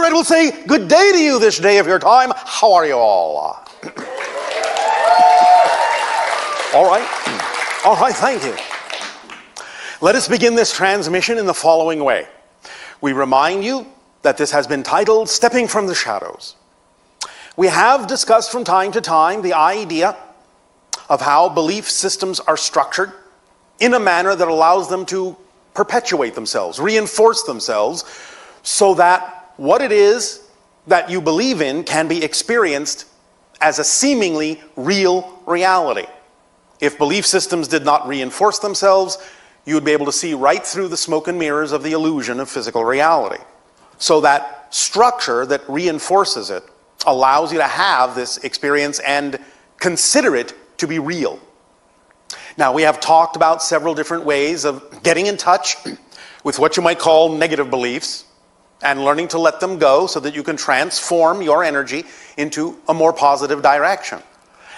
it will say, good day to you this day of your time. How are you all? All right, thank you. Let us begin this transmission in the following way. We remind you that this has been titled, Stepping from the Shadows. We have discussed from time to time the idea of how belief systems are structured in a manner that allows them to perpetuate themselves, reinforce themselves, so that what it is that you believe in can be experienced as a seemingly real reality. If belief systems did not reinforce themselves, you would be able to see right through the smoke and mirrors of the illusion of physical reality. So that structure that reinforces it allows you to have this experience and consider it to be real. Now, we have talked about several different ways of getting in touch with what you might call negative beliefs and learning to let them go so that you can transform your energy into a more positive direction.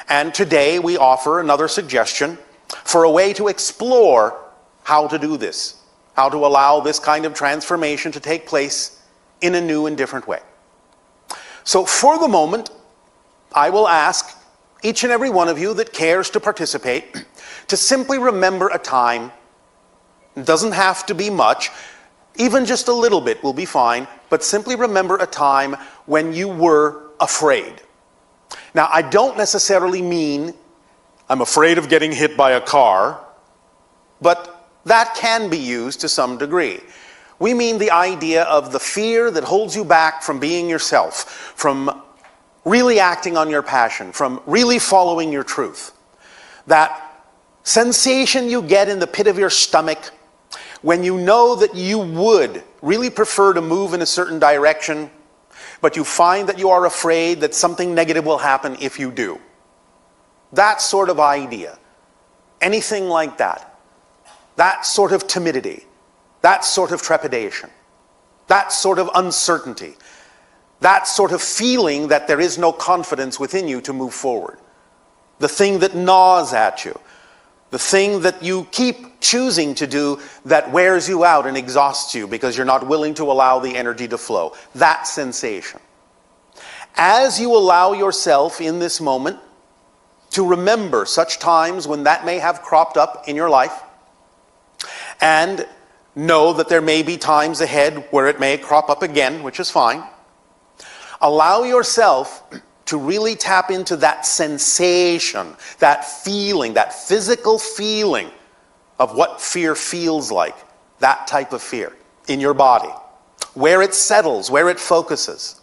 And today we offer another suggestion for a way to explore how to do this, how to allow this kind of transformation to take place in a new and different way. So for the moment, I will ask each and every one of you that cares to participate to simply remember a time. It doesn't have to be much, even just a little bit will be fine, but simply remember a time when you were afraid. Now, I don't necessarily mean I'm afraid of getting hit by a car, but that can be used to some degree. We mean the idea of the fear that holds you back from being yourself, from really acting on your passion, from really following your truth. That sensation you get in the pit of your stomach when you know that you would really prefer to move in a certain direction, but you find that you are afraid that something negative will happen if you do. That sort of idea. Anything like that. That sort of timidity. That sort of trepidation. That sort of uncertainty. That sort of feeling that there is no confidence within you to move forward. The thing that gnaws at you. The thing that you keep choosing to do that wears you out and exhausts you because you're not willing to allow the energy to flow. That sensation. As you allow yourself in this moment to remember such times when that may have cropped up in your life, and know that there may be times ahead where it may crop up again, which is fine, allow yourself to really tap into that sensation, that feeling, that physical feeling of what fear feels like, that type of fear in your body, where it settles, where it focuses,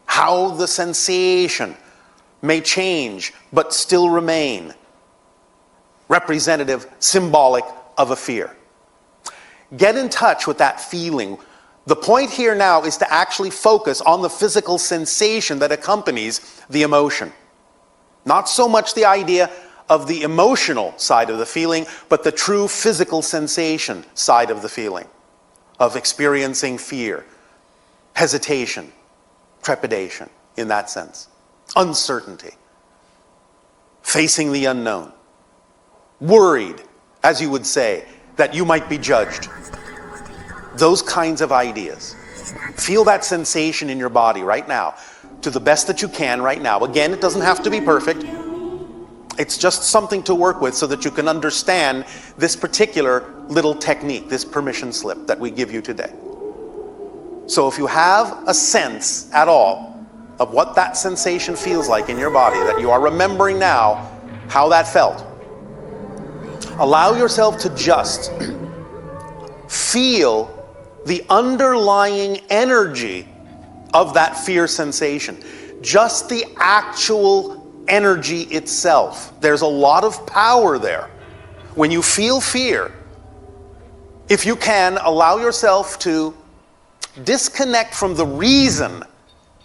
how the sensation may change but still remain representative, symbolic of a fear. Get in touch with that feeling. The point here now is to actually focus on the physical sensation that accompanies the emotion. Not so much the idea of the emotional side of the feeling, but the true physical sensation side of the feeling, of experiencing fear, hesitation, trepidation in that sense, uncertainty, facing the unknown, worried, as you would say, that you might be judged. Those kinds of ideas. Feel that sensation in your body right now, to the best that you can right now. Again, it doesn't have to be perfect. It's just something to work with so that you can understand this particular little technique, this permission slip that we give you today. So if you have a sense at all of what that sensation feels like in your body, that you are remembering now how that felt, allow yourself to just feel the underlying energy of that fear sensation. Just the actual energy itself. There's a lot of power there. When you feel fear, if you can, allow yourself to disconnect from the reason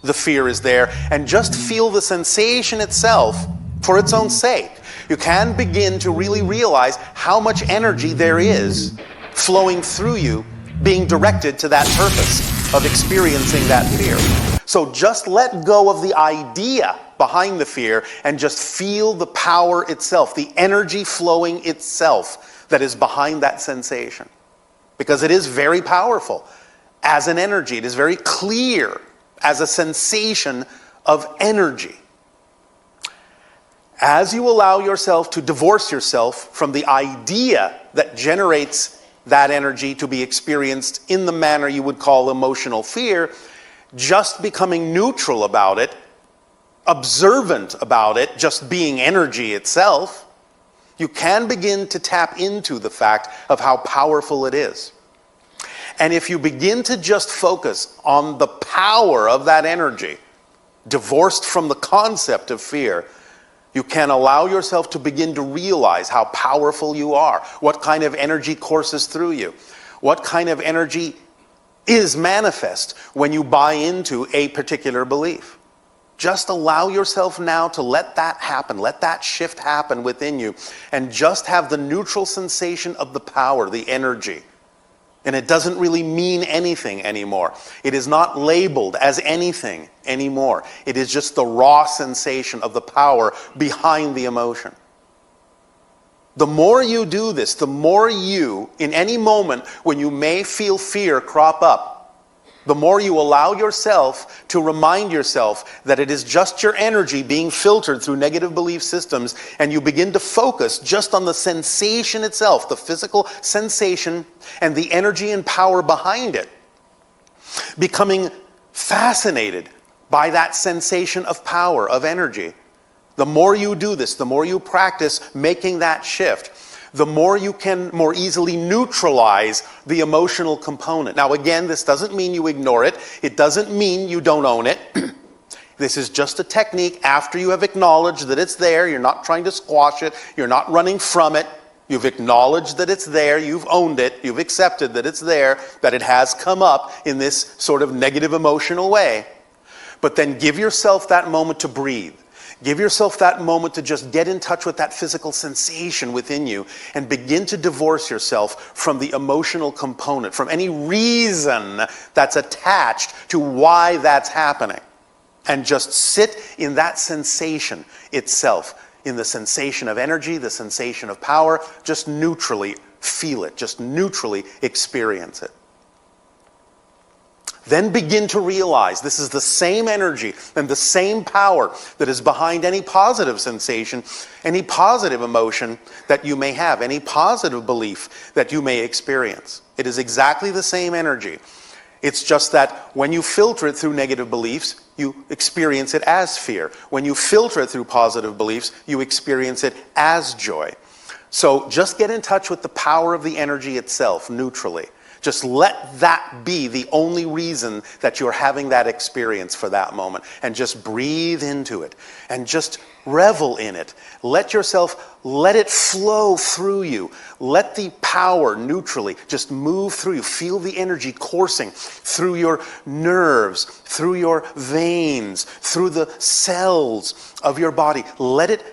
the fear is there and just feel the sensation itself for its own sake. You can begin to really realize how much energy there is flowing through you, being directed to that purpose of experiencing that fear. So just let go of the idea behind the fear and just feel the power itself, the energy flowing itself that is behind that sensation. Because it is very powerful. as an energy. It is very clear as a sensation of energy. As you allow yourself to divorce yourself from the idea that generates that energy to be experienced in the manner you would call emotional fear, just becoming neutral about it, observant about it, just being energy itself, you can begin to tap into the fact of how powerful it is. And if you begin to just focus on the power of that energy, divorced from the concept of fear, you can allow yourself to begin to realize how powerful you are, what kind of energy courses through you, what kind of energy is manifest when you buy into a particular belief. Just allow yourself now to let that happen, let that shift happen within you, and just have the neutral sensation of the power, the energy. And it doesn't really mean anything anymore. It is not labeled as anything anymore. It is just the raw sensation of the power behind the emotion. The more you do this, the more you, in any moment when you may feel fear crop up, the more you allow yourself to remind yourself that it is just your energy being filtered through negative belief systems, and you begin to focus just on the sensation itself, the physical sensation and the energy and power behind it, becoming fascinated by that sensation of power, of energy. The more you do this, the more you practice making that shift, the more you can more easily neutralize the emotional component. Now again, this doesn't mean you ignore it. It doesn't mean you don't own it. This is just a technique after you have acknowledged that it's there. You're not trying to squash it. You're not running from it. You've acknowledged that it's there. You've owned it. You've accepted that it's there, that it has come up in this sort of negative emotional way. But then give yourself that moment to breathe. Give yourself that moment to just get in touch with that physical sensation within you and begin to divorce yourself from the emotional component, from any reason that's attached to why that's happening. And just sit in that sensation itself, in the sensation of energy, the sensation of power. Just neutrally feel it, just neutrally experience it. Then begin to realize this is the same energy and the same power that is behind any positive sensation, any positive emotion that you may have, any positive belief that you may experience. It is exactly the same energy. It's just that when you filter it through negative beliefs, you experience it as fear. When you filter it through positive beliefs, you experience it as joy. So just get in touch with the power of the energy itself, neutrally. Just let that be the only reason that you're having that experience for that moment. And just breathe into it. And just revel in it. Let it flow through you. Let the power neutrally just move through you. Feel the energy coursing through your nerves, through your veins, through the cells of your body. Let it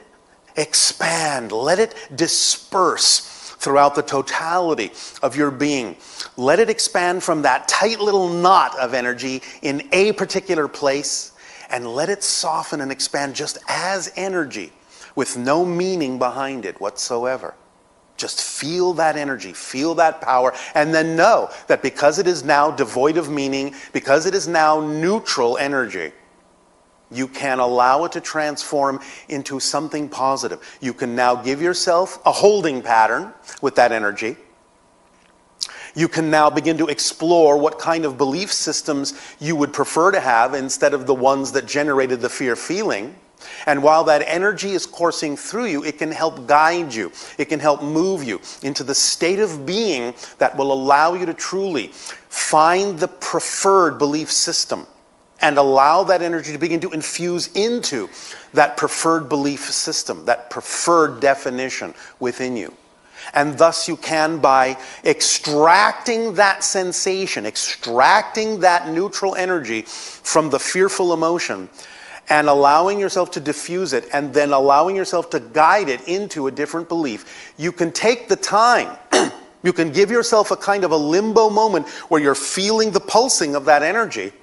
expand. Let it disperse throughout the totality of your being. Let it expand from that tight little knot of energy in a particular place, and let it soften and expand just as energy with no meaning behind it whatsoever. Just feel that energy, feel that power, and then know that because it is now devoid of meaning, because it is now neutral energy, you can allow it to transform into something positive. You can now give yourself a holding pattern with that energy. You can now begin to explore what kind of belief systems you would prefer to have instead of the ones that generated the fear feeling. And while that energy is coursing through you, it can help guide you. It can help move you into the state of being that will allow you to truly find the preferred belief system and allow that energy to begin to infuse into that preferred belief system, that preferred definition within you. And thus you can, by extracting that sensation, extracting that neutral energy from the fearful emotion, and allowing yourself to diffuse it, and then allowing yourself to guide it into a different belief, you can take the time. You can give yourself a kind of a limbo moment where you're feeling the pulsing of that energy.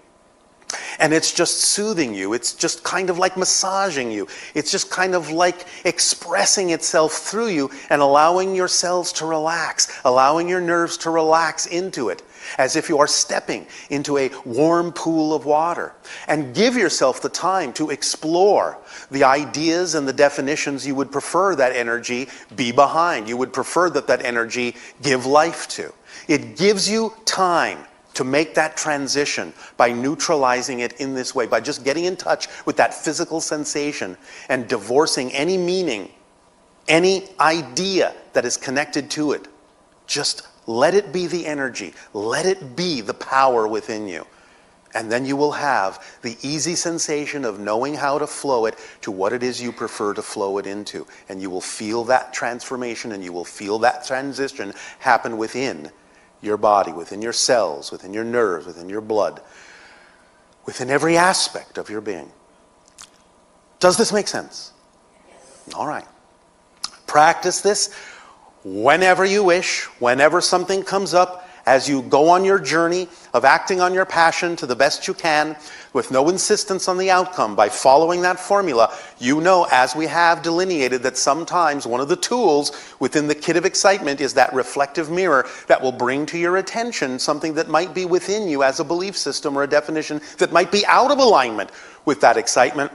And it's just soothing you. It's just kind of like massaging you. It's just kind of like expressing itself through you and allowing your cells to relax, allowing your nerves to relax into it, as if you are stepping into a warm pool of water. And give yourself the time to explore the ideas and the definitions you would prefer that energy be behind. You would prefer that that energy give life to. It gives you time to make that transition by neutralizing it in this way, by just getting in touch with that physical sensation and divorcing any meaning, any idea that is connected to it. Just let it be the energy. Let it be the power within you. And then you will have the easy sensation of knowing how to flow it to what it is you prefer to flow it into. And you will feel that transformation, and you will feel that transition happen within your body, within your cells, within your nerves, within your blood, within every aspect of your being. Does this make sense? Yes. All right. Practice this whenever you wish, whenever something comes up, as you go on your journey of acting on your passion to the best you can, with no insistence on the outcome, by following that formula. You know, as we have delineated, that sometimes one of the tools within the kit of excitement is that reflective mirror that will bring to your attention something that might be within you as a belief system or a definition that might be out of alignment with that excitement.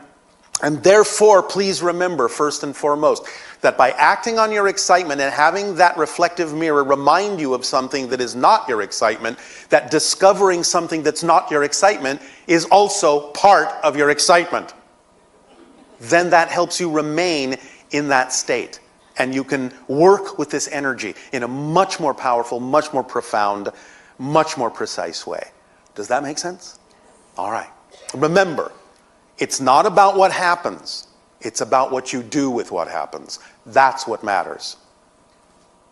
And therefore, please remember, first and foremost, that by acting on your excitement and having that reflective mirror remind you of something that is not your excitement, that discovering something that's not your excitement is also part of your excitement. Then that helps you remain in that state. And you can work with this energy in a much more powerful, much more profound, much more precise way. Does that make sense? All right. Remember, it's not about what happens. It's about what you do with what happens. That's what matters.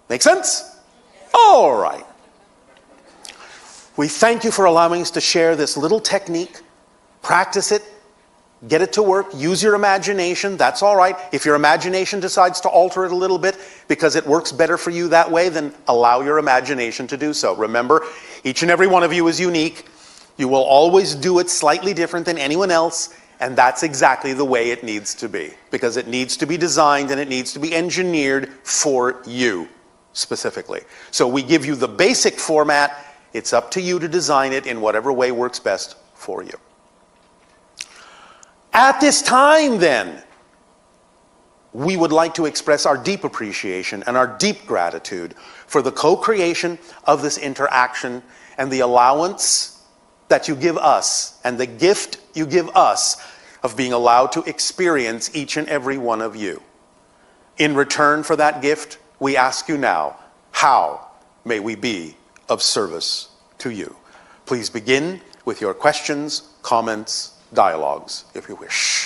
Make sense? All right. We thank you for allowing us to share this little technique. Practice it. Get it to work. Use your imagination. That's all right. If your imagination decides to alter it a little bit because it works better for you that way, then allow your imagination to do so. Remember, each and every one of you is unique. You will always do it slightly different than anyone else. And that's exactly the way it needs to be, because it needs to be designed and it needs to be engineered for you specifically. So we give you the basic format. It's up to you to design it in whatever way works best for you. At this time, then, we would like to express our deep appreciation and our deep gratitude for the co-creation of this interaction and the allowance that you give us and the gift you give us of being allowed to experience each and every one of you. In return for that gift, we ask you now, how may we be of service to you? Please begin with your questions, comments, dialogues, if you wish.